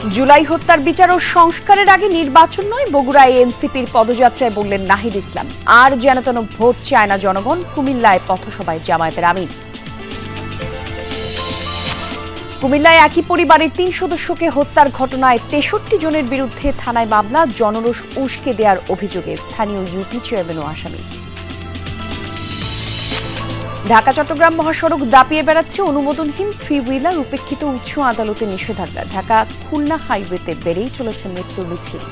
জুলাই হত্যার বিচার ও সংস্কারের আগে নির্বাচন নয়, বগুড়ায় এনসিপির পদযাত্রায় বললেন নাহিদ ইসলাম। আর যেন তেন ভোট চায় না জনগণ, কুমিল্লায় পথসভায় জামায়াতের আমির। কুমিল্লায় একই পরিবারের ৩ সদস্যকে হত্যার ঘটনায় ৬৩ জনের বিরুদ্ধে থানায় মামলা, জনরোষ উস্কে দেওয়ার অভিযোগে স্থানীয় ইউপি চেয়ারম্যানও আসামি। ঢাকা চট্টগ্রাম মহাসড়ক দাপিয়ে বেড়াচ্ছে অনুমোদনহীন 3 হুইলার, উপেক্ষিত উচ্চ আদালতের নিষেধাজ্ঞা। ঢাকা খুলনা হাইওয়েতে বেড়েই চলেছে মৃত্যুর মিছিল।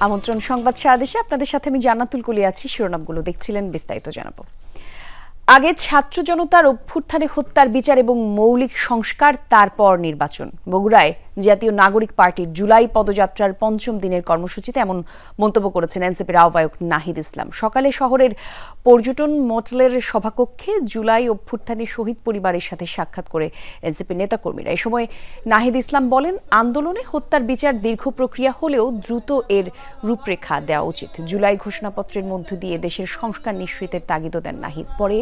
আমন্ত্রণ সংবাদ সারা দেশে, আপনাদের সাথে আমি জান্নাতুল কলি আছি। শিরোনামগুলো দেখছিলেন, বিস্তারিত জানাবো। আগে ছাত্র জনতার অভ্যুত্থানে হত্যার বিচার এবং মৌলিক সংস্কার, তারপর নির্বাচন। বগুড়ায় জাতীয় নাগরিক পার্টির জুলাই পদযাত্রার ৫ম দিনের কর্মসূচিতে এমন মন্তব্য করেছেন এনসিপির আহ্বায়ক নাহিদ ইসলাম। সকালে শহরের পর্যটন মডেলের সভাকক্ষে জুলাই অভ্যুত্থানে শহীদ পরিবারের সাথে সাক্ষাৎ করে এনসিপির নেতাকর্মীরা। এ সময় নাহিদ ইসলাম বলেন, আন্দোলনে হত্যার বিচার দীর্ঘ প্রক্রিয়া হলেও দ্রুত এর রূপরেখা দেওয়া উচিত। জুলাই ঘোষণাপত্রের মধ্য দিয়ে দেশের সংস্কার নিশ্চিতের তাগিদও দেন নাহিদ। পরে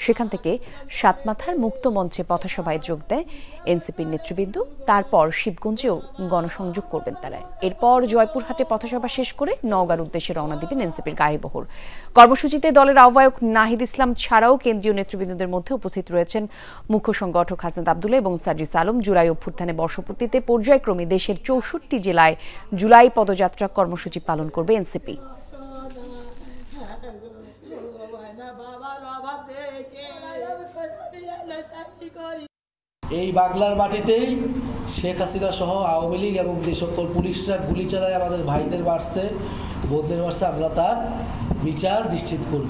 সেখান থেকে সাতমাথার মুক্ত মঞ্চে পথসভায় যোগ দেয় এনসিপির নেতৃবৃন্দ। তারপর শিবগঞ্জেও গণসংযোগ করবেন তারা। এরপর জয়পুরহাটে পথসভা শেষ করে নওগাঁর উদ্দেশ্যে রওনা দিবেন এনসিপির গাড়িবহর। কর্মসূচিতে দলের আহ্বায়ক নাহিদ ইসলাম ছাড়াও কেন্দ্রীয় নেতৃবৃন্দদের মধ্যে উপস্থিত রয়েছেন মুখ্য সংগঠক হাসান আব্দুল্লাহ এবং সার্জিস আলম। জুলাই অভ্যুত্থানে বর্ষপূর্তিতে পর্যায়ক্রমে দেশের ৬৪ জেলায় জুলাই পদযাত্রা কর্মসূচি পালন করবে এনসিপি। এই বাংলার মাটিতেই শেখ হাসিনা সহ আওয়ামী লীগ এবং যে সকল পুলিশরা গুলি চালায় আমাদের ভাইদের মারছে, বোনদের মারছে, আমরা তার বিচার নিশ্চিত করব।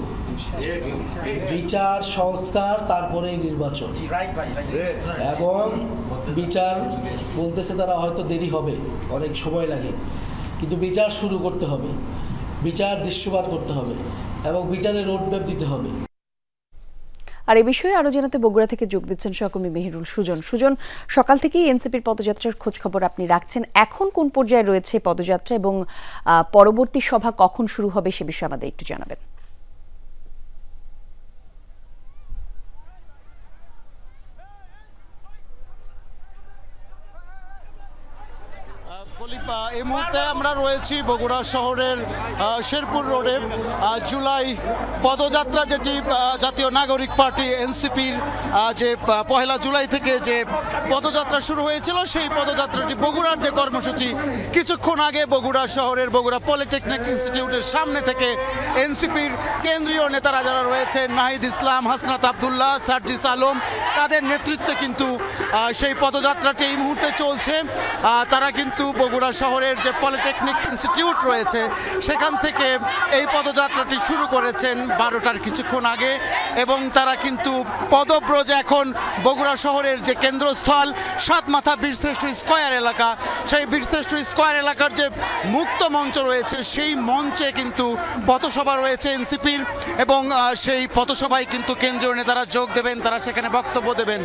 বিচার সংস্কার, তারপরে নির্বাচন। এবং বিচার বলতেছে তারা হয়তো দেরি হবে, অনেক সময় লাগে, কিন্তু বিচার শুরু করতে হবে, বিচার দৃশ্যমান করতে হবে এবং বিচারের রোডম্যাপ দিতে হবে। আর এই বিষয়ে আরো জানাতে বগুড়া থেকে যোগ দিচ্ছেন সহকর্মী মেহেরুল সুজন। সুজন, সকাল থেকেই এনসিপির পদযাত্রার খোঁজ খবর আপনি রাখছেন। এখন কোন পর্যায়ে রয়েছে পদযাত্রা এবং পরবর্তী সভা কখন শুরু হবে সে বিষয়ে আমাদের একটু জানাবেন। এই মুহূর্তে আমরা রয়েছি বগুড়া শহরের শেরপুর রোডে। জুলাই পদযাত্রা, যেটি জাতীয় নাগরিক পার্টি এনসিপির যে 1 জুলাই থেকে যে পদযাত্রা শুরু হয়েছিল, সেই পদযাত্রাটি বগুড়ার যে কর্মসূচি, কিছুক্ষণ আগে বগুড়া শহরের বগুড়া পলিটেকনিক ইনস্টিটিউটের সামনে থেকে এনসিপির কেন্দ্রীয় নেতারা যারা রয়েছেন, নাহিদ ইসলাম, হাসনাত আব্দুল্লাহ, সার্জিস আলম, তাদের নেতৃত্বে কিন্তু সেই পদযাত্রাটি এই মুহূর্তে চলছে। তারা কিন্তু বগুড়া শহরের যে পলিটেকনিক ইনস্টিটিউট রয়েছে সেখান থেকে এই পদযাত্রাটি শুরু করেছেন 12টার কিছুক্ষণ আগে, এবং তারা কিন্তু পদব্রজে এখন বগুড়া শহরের যে কেন্দ্রস্থল সাতমাথা বীরশ্রেষ্ঠ স্কয়ার এলাকা, সেই বীরশ্রেষ্ঠ স্কয়ার এলাকার যে মুক্ত মঞ্চ রয়েছে সেই মঞ্চে কিন্তু পথসভা রয়েছে এনসিপির, এবং সেই পথসভায় কিন্তু কেন্দ্রীয় নেতারা যোগ দেবেন, তারা সেখানে বক্তব্য দেবেন।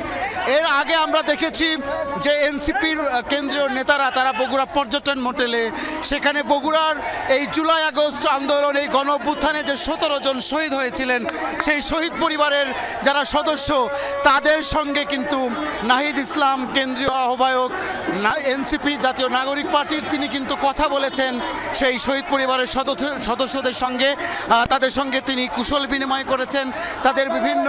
এর আগে আমরা দেখেছি যে এনসিপির কেন্দ্রীয় নেতারা তারা বগুড়া পর্যটন মোটেলে, সেখানে বগুড়ার এই জুলাই আগস্ট আন্দোলন, এই গণ অভ্যুত্থানে যে 17 জন শহীদ হয়েছিলেন, সেই শহীদ পরিবারের যারা সদস্য তাদের সঙ্গে কিন্তু নাহিদ ইসলাম, কেন্দ্রীয় আহ্বায়ক এনসিপি জাতীয় নাগরিক পার্টির, তিনি কিন্তু কথা বলেছেন সেই শহীদ পরিবারের সদস্যদের সঙ্গে। তাদের সঙ্গে তিনি কুশল বিনিময় করেছেন, তাদের বিভিন্ন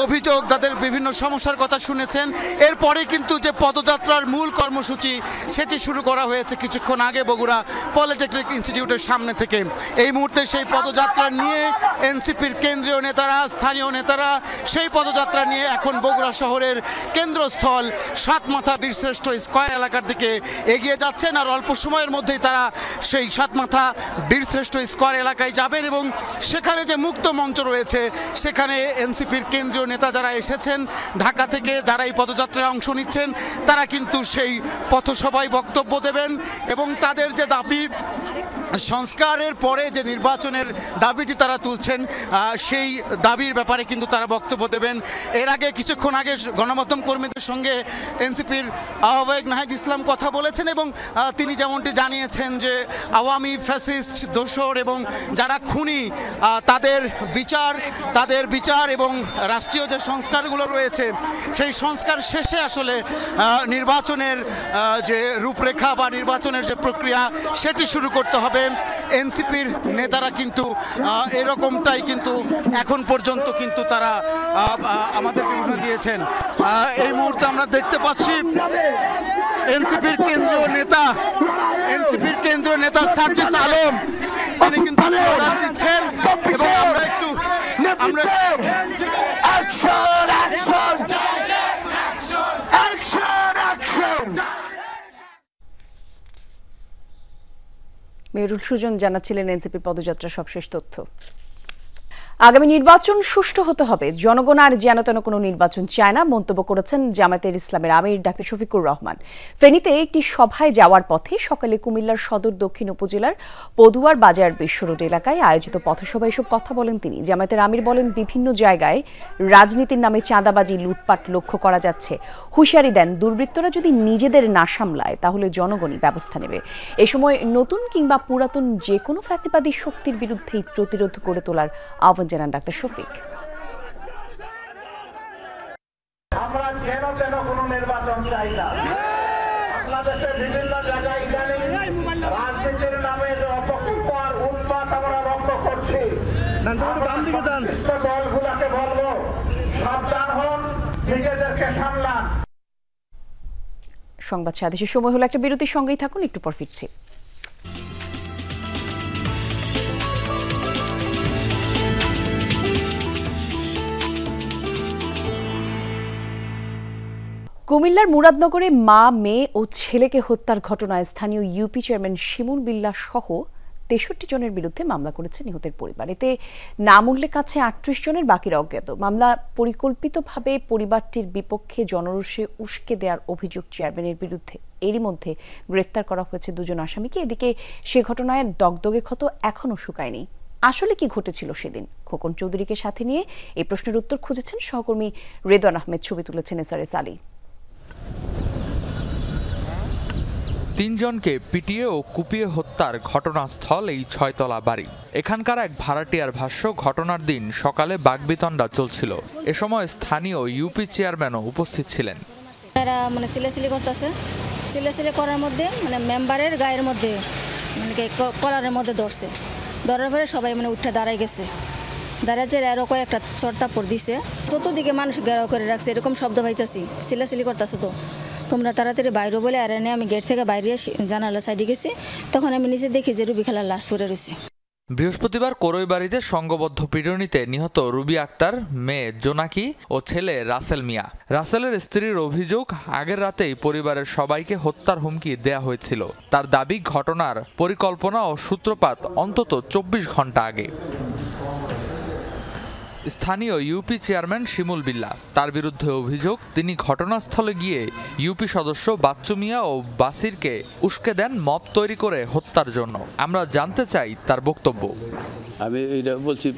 অভিযোগ, তাদের বিভিন্ন সমস্যার কথা শুনেছেন। এরপরে কিন্তু যে পদযাত্রার মূল কর্মসূচি সেটি শুরু করা হয়েছে কিছুক্ষণ আগে বগুড়া পলিটেকনিক ইনস্টিটিউটের সামনে থেকে। এই মুহূর্তে সেই পদযাত্রা নিয়ে এনসিপির কেন্দ্রীয় নেতারা, স্থানীয় নেতারা সেই পদযাত্রা নিয়ে এখন বগুড়া শহরের কেন্দ্রস্থল সাতমাথা বীরশ্রেষ্ঠ স্কয়ার এলাকার দিকে এগিয়ে যাচ্ছেন। আর অল্প সময়ের মধ্যেই তারা সেই সাতমাথা বীরশ্রেষ্ঠ স্কয়ার এলাকায় যাবেন, এবং সেখানে যে মুক্ত মঞ্চ রয়েছে সেখানে এনসিপির কেন্দ্রীয় নেতা যারা এসেছেন ঢাকা থেকে, যারা এই পদযাত্রায় অংশ নিচ্ছেন, তারা কিন্তু সেই পথসভায় বক্তব্য দেবেন এবং তাদের যে দাবি সংস্কারের পরে যে নির্বাচনের দাবিটি তারা তুলছেন সেই দাবির ব্যাপারে কিন্তু তারা বক্তব্য দেবেন। এর আগে কিছুক্ষণ আগে গণমাধ্যম কর্মীদের সঙ্গে এনসিপির আহ্বায়ক নাহিদ ইসলাম কথা বলেছেন এবং তিনি যেমনটি জানিয়েছেন যে আওয়ামী ফ্যাসিস্ট দোসর এবং যারা খুনি তাদের বিচার এবং রাষ্ট্রীয় যে সংস্কারগুলো রয়েছে সেই সংস্কার শেষে আসলে নির্বাচনের যে রূপরেখা বা নির্বাচনের যে প্রক্রিয়া সেটি শুরু করতে হবে। এনসিপির নেতারা কিন্তু এরকমটাই কিন্তু এখন পর্যন্ত কিন্তু তারা আমাদেরকে ঘোষণা দিয়েছেন। এই মুহূর্তে আমরা দেখতে পাচ্ছি এনসিপির কেন্দ্রীয় নেতা সার্জিস আলম তিনি কিন্তু স্লোগান দিচ্ছেন এবং আমরা মেহরুল সুজন জানাচ্ছিলেন এনসিপির পদযাত্রার সবশেষ তথ্য। আগামী নির্বাচন সুষ্ঠু হতে হবে, জনগণ আর যেন তেন কোনো নির্বাচন চায় না মন্তব্য করেছেন জামায়াতে ইসলামের আমির ডাক্তার শফিকুর রহমান। ফেনীতে একটি সভায় যাওয়ার পথে সকালে কুমিল্লার সদর দক্ষিণ উপজেলার পদুয়ার বাজার বিশ্ব রোড এলাকায় আয়োজিত পথসভায় এসব কথা বলেন তিনি। জামায়াতের আমির বলেন, বিভিন্ন জায়গায় রাজনীতির নামে চাঁদাবাজি লুটপাট লক্ষ্য করা যাচ্ছে। হুঁশিয়ারি দেন, দুর্বৃত্তরা যদি নিজেদের না সামলায় তাহলে জনগণই ব্যবস্থা নেবে। এ সময় নতুন কিংবা পুরাতন যে কোনো ফ্যাসিবাদী শক্তির বিরুদ্ধেই প্রতিরোধ গড়ে তোলার আহ্বান জানান ডাক্তার শফিক। আমরা যেন তেন কোনো নির্বাচন চাই না। বাংলাদেশের বিভিন্ন জায়গায় ইদানিং রাজনীতির নামে যে অপকৃপার উন্মাদ আমরা লক্ষ্য করছি, দলগুলোকে বলবো সাবধান হন, নিজেদেরকে সামলান। সংবাদ সাদেশের সময় হলো একটা বিরতির সঙ্গেই থাকুন, একটু পর ফিরছি। কুমিল্লার মুরাদনগরে মা, মেয়ে ও ছেলেকে হত্যার ঘটনায় স্থানীয় ইউপি চেয়ারম্যান শিমুল বিল্লাহ সহ ৬৩ জনের বিরুদ্ধে মামলা করেছে নিহতের পরিবার। এতে নাম উল্লেখ আছে ৩৮ জনের, বাকিরা অজ্ঞাত। মামলা পরিকল্পিতভাবে পরিবারটির বিপক্ষে জনরোষে উস্কে দেওয়ার অভিযোগ চেয়ারম্যানের বিরুদ্ধে। এরই মধ্যে গ্রেফতার করা হয়েছে ২ জন আসামিকে। এদিকে সে ঘটনায় দগদগে ক্ষত এখনও শুকায়নি। আসলে কি ঘটেছিল সেদিন? খোকন চৌধুরীকে সাথে নিয়ে এই প্রশ্নের উত্তর খুঁজেছেন সহকর্মী রেদওয়ান আহমেদ, ছবি তুলেছেন এসআরএস আলী। ৩ জনকে পিটিয়ে ও কুপিয়ে হত্যার ঘটনাস্থল এই ৬তলা বাড়ি। এখানকার এক ভাড়াটিয়ার ভাষ্য, ঘটনার দিন সকালে বাগবিতণ্ডা চলছিল। এ সময় স্থানীয় ইউপি চেয়ারম্যানও উপস্থিত ছিলেন। এরা সিলেসিলি করতেছে, সিলেসিলি করার মধ্যে মেম্বারের গায়ের মধ্যে কলারের মধ্যে ধরার পরে সবাই উঠে দাঁড়ায় গেছে। দাঁড়াচ্ছে এরকম একটা চড়তাপড় দিছে, চতুর্দিকে মানুষ ঘেরাও করে রাখছে, এরকম শব্দ পাইতেছি, সিলেসিলি করতেছে। তো তোমরা তাড়াতাড়ি বাইরে বলে আর এনে আমি গেট থেকে বাইরে জানালা সাইডে গেছি। তখন আমি নিচে দেখি যে রুবি খালার লাশ পড়ে রয়েছে। বৃহস্পতিবার করইবাড়িতে সংঘবদ্ধ পিটুনিতে নিহত রুবি আক্তার, মেয়ে জোনাকি ও ছেলে রাসেল মিয়া। রাসেলের স্ত্রীর অভিযোগ, আগের রাতেই পরিবারের সবাইকে হত্যার হুমকি দেয়া হয়েছিল। তার দাবি, ঘটনার পরিকল্পনা ও সূত্রপাত অন্তত ২৪ ঘন্টা আগে। স্থানীয় ইউপি চেয়ারম্যান শিমুল বিল্লাহ, তার বিরুদ্ধে অভিযোগ, তিনি ঘটনাস্থলে গিয়ে ইউপি সদস্য বাচ্চু মিয়া ও বাসিরকে উস্কে দেন মব তৈরি করে হত্যার জন্য। আমরা জানতে চাই তার বক্তব্য। আমি এটা বলছি,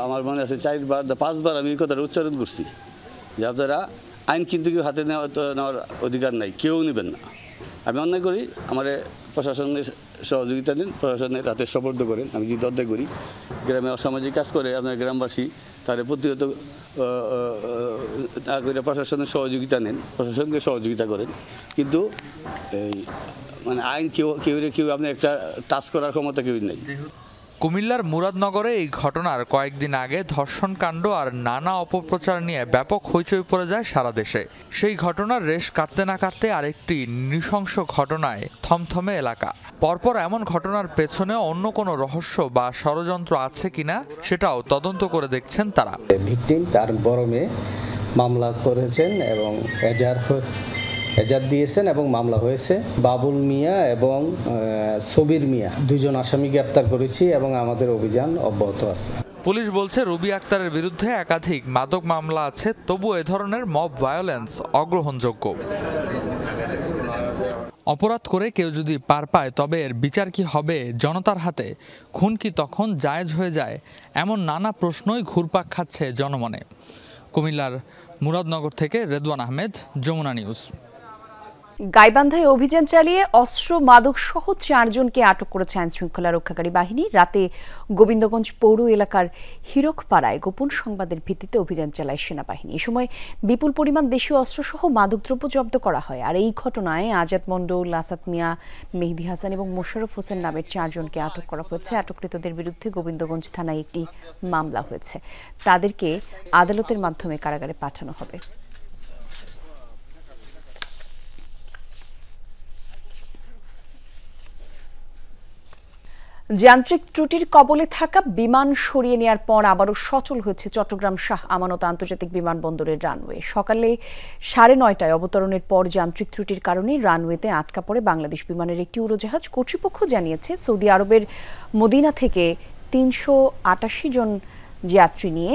আমার মনে আছে ৪-৫ বার আমি এই কথাটা উচ্চারণ করছি যে আপনারা আইন কিন্তু কেউ হাতে নেওয়ার অধিকার নাই, কেউ নেবেন না। আমি অন্যায় করি, আমার প্রশাসনের সহযোগিতা দিন, প্রশাসনের হাতে সোপর্দ করেন। আমি যে দরদায় করি, গ্রামে অসামাজিক কাজ করে আপনার গ্রামবাসী তারা প্রতিহত করে প্রশাসনের সহযোগিতা নেন, প্রশাসনকে সহযোগিতা করেন। কিন্তু এই আইন কেউ আপনি একটা টাচ করার ক্ষমতা কেউ নেই। কুমিল্লার মুরাদনগরে এই ঘটনার কয়েকদিন আগে ধর্ষণকাণ্ড আর নানা অপপ্রচার নিয়ে ব্যাপক হইচই পড়ে যায় সারা দেশে। সেই ঘটনার রেশ কাটতে না কাটতে আরেকটি নৃশংস ঘটনায় থমথমে এলাকা। পরপর এমন ঘটনার পেছনে অন্য কোনো রহস্য বা ষড়যন্ত্র আছে কিনা সেটাও তদন্ত করে দেখছেন তারা। ভিকটিম তার বড় মেয়ে মামলা করেছেন এবং এজাহার দিয়েছেন এবং মামলা হয়েছে। বাবুল মিয়া এবং সবির মিয়া ২ জন আসামি গ্রেপ্তার করেছি এবং আমাদের অভিযান অব্যাহত আছে। পুলিশ বলছে, রুবি আক্তারের বিরুদ্ধে একাধিক মাদক মামলা আছে, তবু এ ধরনের মব ভায়োলেন্স অগ্রহণযোগ্য। অপরাধ করে কেউ যদি পার পায় তবে এর বিচার কি হবে জনতার হাতে? খুন কি তখন জায়েজ হয়ে যায়? এমন নানা প্রশ্নই ঘুরপাক খাচ্ছে জনমনে। কুমিল্লার মুরাদনগর থেকে রেদওয়ান আহমেদ, যমুনা নিউজ। গাইবান্ধায় অভিযান চালিয়ে অস্ত্র মাদক সহ 4 জনকে আটক করেছে আইনশৃঙ্খলা রক্ষাকারী বাহিনী। রাতে গোবিন্দগঞ্জ পৌর এলাকার হিরকপাড়ায় গোপন সংবাদের ভিত্তিতে অভিযান চালায় সেনাবাহিনী। এ সময় বিপুল পরিমাণ দেশীয় অস্ত্রসহ মাদকদ্রব্য জব্দ করা হয়। আর এই ঘটনায় আজাদ মণ্ডল, আসাদ মিয়া, মেহেদি হাসান এবং মোশাররফ হোসেন নামের 4 জনকে আটক করা হয়েছে। আটককৃতদের বিরুদ্ধে গোবিন্দগঞ্জ থানায় একটি মামলা হয়েছে। তাদেরকে আদালতের মাধ্যমে কারাগারে পাঠানো হবে। যান্ত্রিক ত্রুটির কবলে থাকা বিমান সরিয়ে নেওয়ার পর আবারও সচল হয়েছে চট্টগ্রাম শাহ আমানত আন্তর্জাতিক বিমানবন্দরের রানওয়ে। সকালে 9:30টায় অবতরণের পর যান্ত্রিক ত্রুটির কারণে রানওয়েতে আটকা পড়ে বাংলাদেশ বিমানের একটি উড়োজাহাজ। কর্তৃপক্ষ জানিয়েছে সৌদি আরবের মদিনা থেকে 387 জন যাত্রী নিয়ে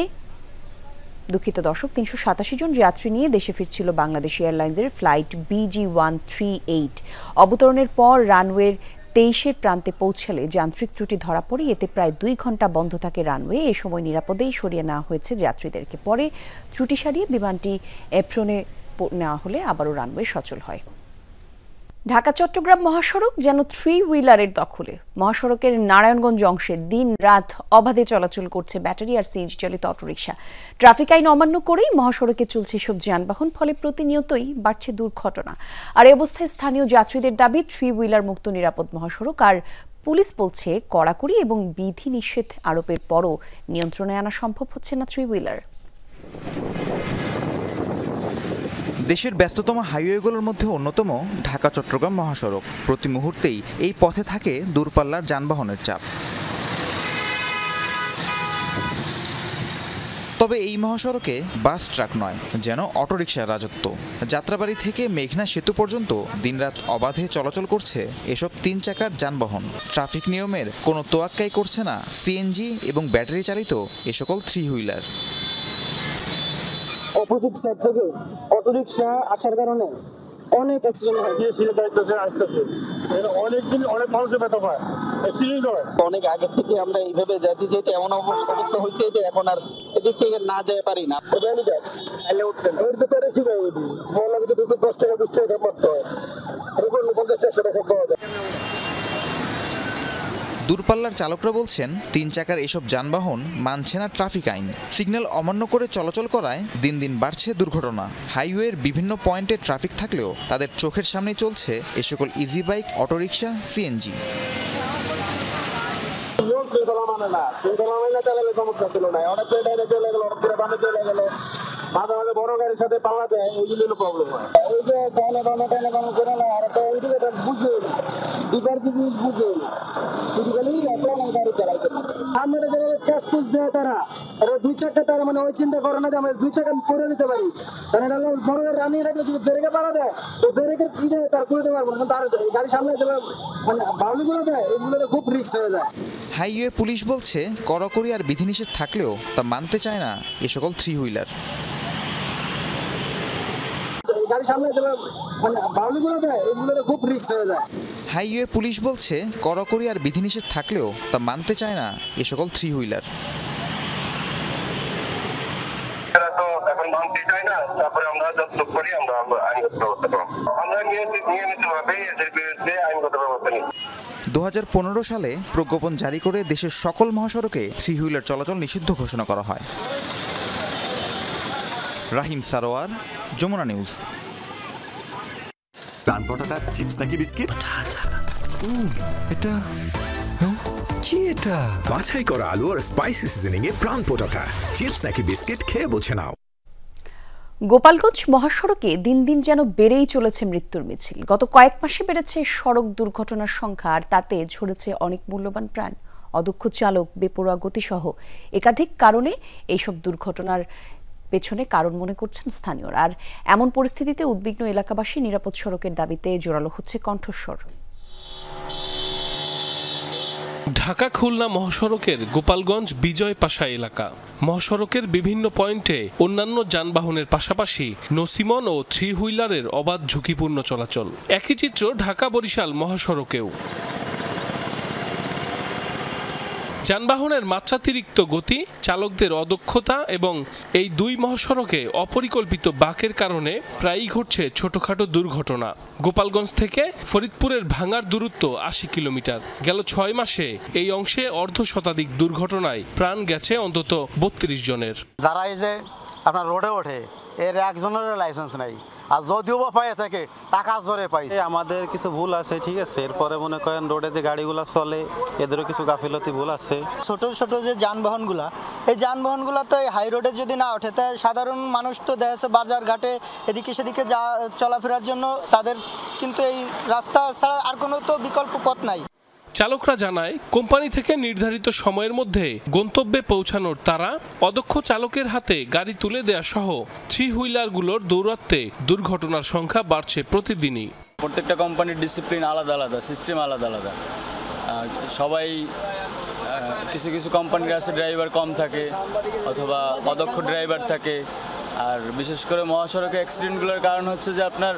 387 জন যাত্রী নিয়ে দেশে ফিরছিল বাংলাদেশ এয়ারলাইন্সের ফ্লাইট BG138। অবতরণের পর রানওয়ের 23-এর প্রান্তে পৌঁছালে যান্ত্রিক ত্রুটি ধরা পড়ে। এতে প্রায় 2 ঘন্টা বন্ধ থাকে রানওয়ে। এ সময় নিরাপদেই সরিয়ে নেওয়া হয়েছে যাত্রীদেরকে। পরে ত্রুটি সারিয়ে বিমানটি এপ্রনে নেওয়া হলে আবারও রানওয়ে সচল হয়। ঢাকা চট্টগ্রাম মহাসড়ক যেন 3 হুইলারের দখলে। মহাসড়কের নারায়ণগঞ্জ অংশে দিন রাত অবাধে চলাচল করছে ব্যাটারি আর সিএনজি চালিত অটোরিকশা। ট্রাফিক আইন অমান্য করেই মহাসড়কে চলছে এসব যানবাহন, ফলে প্রতিনিয়তই বাড়ছে দুর্ঘটনা। আর এই অবস্থায় স্থানীয় যাত্রীদের দাবি 3 হুইলার মুক্ত নিরাপদ মহাসড়ক। আর পুলিশ বলছে কড়াকড়ি এবং বিধি নিষেধ আরোপের পরও নিয়ন্ত্রণে আনা সম্ভব হচ্ছে না 3 হুইলার। দেশের ব্যস্ততম হাইওয়েগুলোর মধ্যে অন্যতম ঢাকা চট্টগ্রাম মহাসড়ক। প্রতি মুহূর্তেই এই পথে থাকে দূরপাল্লার যানবাহনের চাপ। তবে এই মহাসড়কে বাস ট্রাক নয়, যেন অটোরিকশার রাজত্ব। যাত্রাবাড়ি থেকে মেঘনা সেতু পর্যন্ত দিনরাত অবাধে চলাচল করছে এসব 3 চাকার যানবাহন। ট্রাফিক নিয়মের কোনো তোয়াক্কাই করছে না সিএনজি এবং ব্যাটারি চালিত এ সকল 3 হুইলার। অপোজিট সাইড থেকে অটোরিকশা আসার কারণে অনেক অ্যাক্সিডেন্ট হয়। অনেক মানুষের ব্যথা পায়, অনেক আগে থেকে আমরা এইভাবে যাচ্ছি, যেহেতু এমন অবস্থা হয়েছে যে এখন আর এদিক থেকে না যেতে পারি না। 10 টাকা 20 টাকা মারতে হয়, 50 টাকা পাওয়া যায়। দূরপাল্লার চালকরা বলছেন 3 চাকার এসব যানবাহন মানছে না ট্রাফিক আইন। সিগন্যাল অমান্য করে চলাচল করায় দিন দিন বাড়ছে দুর্ঘটনা। হাইওয়ের বিভিন্ন পয়েন্টে ট্রাফিক থাকলেও তাদের চোখের সামনে চলছে এ সকল ইজি বাইক, অটোরিকশা, সিএনজি। মাঝে মাঝে বড় গাড়ির সাথে পাল্লা দেয়, ওইগুলো প্রবলেম হয়। ওই যে টানে করে না, আর একটা ইন্ডিকেটর বুঝে দুবার কিছু বুঝে গাড়ি চালাইতে। আমরা যেভাবে ক্যাশ কুচ দেয় তারা 2 চাকা, তারা মানে ওই চিন্তা করে না যে আমরা 2 চাকা করে দিতে পারি। কারণ এটা হলো বড় গাড়ি রানিয়ে রাখলে যদি ব্রেকে পালা দেয় তো ব্রেকের ইটে তার করে দিতে পারবো না। তার গাড়ির সামনে যেভাবে মানে বাউলিগুলো দেয়, এগুলোতে খুব রিস্ক হয়ে যায়। হাইওয়ে পুলিশ বলছে কড়াকড়ি আর বিধিনিষেধ থাকলেও তা মানতে চায় না এ সকল 3 হুইলার। হাইওয়ে পুলিশ বলছে কড়াকড়ি আর বিধিনিষেধ থাকলেও তা মানতে চায় না এ সকল 3 হুইলার। এখন মানতে চাই না, তারপরে আমরা যত করি আমরা আইনগত ব্যবস্থা করব। আমরা নিয়মিতভাবে এদের বিরুদ্ধে আইনগত ব্যবস্থা নিই। 2015 সালে প্রজ্ঞাপন জারি করে দেশের সকল মহাসড়কে 3 হুইলার চলাচল নিষিদ্ধ ঘোষণা করা হয়। রাহিম সারোয়ার, যমুনা নিউজ। প্রাণ পটাটা চিপস নাকি বিস্কিট? এটা কি? এটা বাছাই করা আলু আর স্পাইসি সিজনিং এ প্রাণ পটাটা চিপস নাকি বিস্কিট, খেয়ে বুঝে নাও। গোপালগঞ্জ মহাসড়কে দিন দিন যেন বেড়েই চলেছে মৃত্যুর মিছিল। গত কয়েক মাসে বেড়েছে সড়ক দুর্ঘটনার সংখ্যা, আর তাতে ঝরেছে অনেক মূল্যবান প্রাণ। অদক্ষ চালক, বেপরোয়া গতিসহ একাধিক কারণে এইসব দুর্ঘটনার পেছনে কারণ মনে করছেন স্থানীয়রা। আর এমন পরিস্থিতিতে উদ্বিগ্ন এলাকাবাসী নিরাপদ সড়কের দাবিতে জোরালো হচ্ছে কণ্ঠস্বর। ঢাকা খুলনা মহাসড়কের গোপালগঞ্জ বিজয় পাশা এলাকা। মহাসড়কের বিভিন্ন পয়েন্টে অন্যান্য যানবাহনের পাশাপাশি নসিমন ও থ্রি হুইলারের অবাধ ঝুঁকিপূর্ণ চলাচল। একই চিত্র ঢাকা বরিশাল মহাসড়কেও। যানবাহনের মাত্রাতিরিক্ত গতি, চালকদের অদক্ষতা এবং এই দুই মহাসড়কে অপরিকল্পিত বাঁকের কারণে প্রায়ই ঘটছে ছোটখাটো দুর্ঘটনা। গোপালগঞ্জ থেকে ফরিদপুরের ভাঙার দূরত্ব ৮০ কিলোমিটার। গেল ৬ মাসে এই অংশে অর্ধশতাধিক দুর্ঘটনায় প্রাণ গেছে অন্তত ৩২ জনের। যারা এই যে আপনার রোডে ওঠে এর একজনের লাইসেন্স নাই, আর যদিও বা পাইয়ে থাকে টাকা জোরে পাই। আমাদের কিছু ভুল আছে, ঠিক আছে। এরপরে মনে করেন রোডে যে গাড়িগুলো চলে এদেরও কিছু গাফিলতি ভুল আছে। ছোট ছোট যে যানবাহনগুলা, এই যানবাহনগুলো তো হাই রোডে যদি না ওঠে তাই সাধারণ মানুষ তো দেখা যাচ্ছে বাজার ঘাটে এদিকে সেদিকে যা চলাফেরার জন্য তাদের কিন্তু এই রাস্তা ছাড়া আর কোনো তো বিকল্প পথ নাই। চালকরা জানায়, কোম্পানি থেকে নির্ধারিত সময়ের মধ্যে গন্তব্যে পৌঁছানোর তারা, অদক্ষ চালকের হাতে গাড়ি তুলে দেয়া সহ থ্রি হুইলারগুলোর দৌরাত্মে দুর্ঘটনার সংখ্যা বাড়ছে প্রতিদিনই। প্রত্যেকটা কোম্পানির ডিসিপ্লিন আলাদা আলাদা, সিস্টেম আলাদা আলাদা। সবাই কিছু কিছু কোম্পানির আছে ড্রাইভার কম থাকে অথবা অদক্ষ ড্রাইভার থাকে। আর বিশেষ করে মহাসড়কে অ্যাক্সিডেন্টগুলোর কারণ হচ্ছে যে আপনার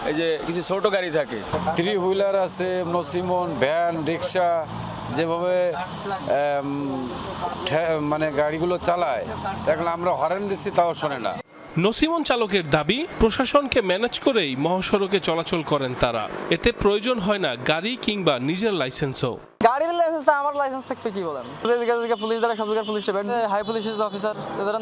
এই যে কিছু ছোট গাড়ি থাকে, থ্রি হুইলার আছে, নসিমন, ভ্যান, রিক্সা, যেভাবে মানে গাড়িগুলো চালায়, দেখলে আমরা হরেন দিচ্ছি তাও শোনে না। নসিমন চালকের দাবি, প্রশাসনকে ম্যানেজ করেই মহাসড়কে চলাচল করেন তারা। এতে প্রয়োজন হয় না গাড়ি কিংবা নিজের লাইসেন্সও। গাড়ির লাইসেন্স আমার লাইসেন্স থাকবে কি বলেন? পুলিশ দ্বারা সব জায়গায় পুলিশ হাই পুলিশ অফিসার এদের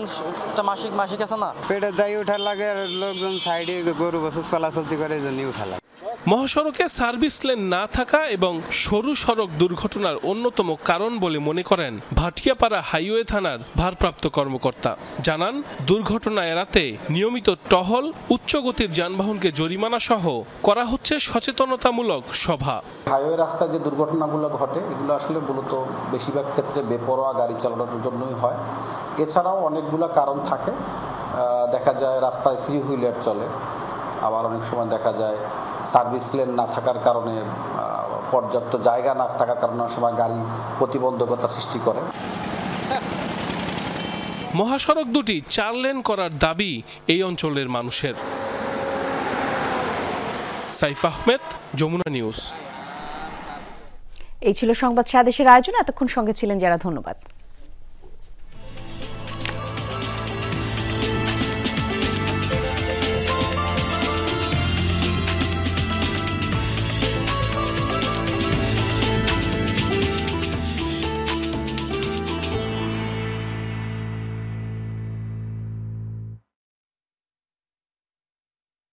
একটা মাসিক আছে না, পেটের দায়ী উঠার লাগে, লোকজন সাইডে গরু বছর চলাচলতি করে এই জন্যই উঠা লাগে। মহাসড়কে সার্ভিস লেন না থাকা এবং সরু সড়ক দুর্ঘটনার অন্যতম কারণ বলে মনে করেন ভাটিয়াপাড়া হাইওয়ে থানার ভারপ্রাপ্ত কর্মকর্তা। জানান, দুর্ঘটনা এড়াতে নিয়মিত টহল, উচ্চ গতির যানবাহনকে জরিমানা সহ করা হচ্ছে সচেতনতামূলক সভা। হাইওয়ে রাস্তায় যে দুর্ঘটনাগুলো ঘটে এগুলো আসলে মূলত বেশিরভাগ ক্ষেত্রে বেপরোয়া গাড়ি চালানোর জন্যই হয়। এছাড়াও অনেকগুলো কারণ থাকে। দেখা যায় রাস্তায় থ্রি হুইলার চলে, আবার অনেক সময় দেখা যায় সার্ভিস লেন না থাকার কারণে, পর্যাপ্ত জায়গা না থাকার কারণে অনেক সময় গাড়ি প্রতিবন্ধকতা সৃষ্টি করে। মহাসড়ক দুটি 4 লেন করার দাবি এই অঞ্চলের মানুষের। সাইফ আহমেদ, যমুনা নিউজ। এই ছিল সংবাদ সাদেশের আয়োজন। এতক্ষণ সঙ্গে ছিলেন যারা, ধন্যবাদ।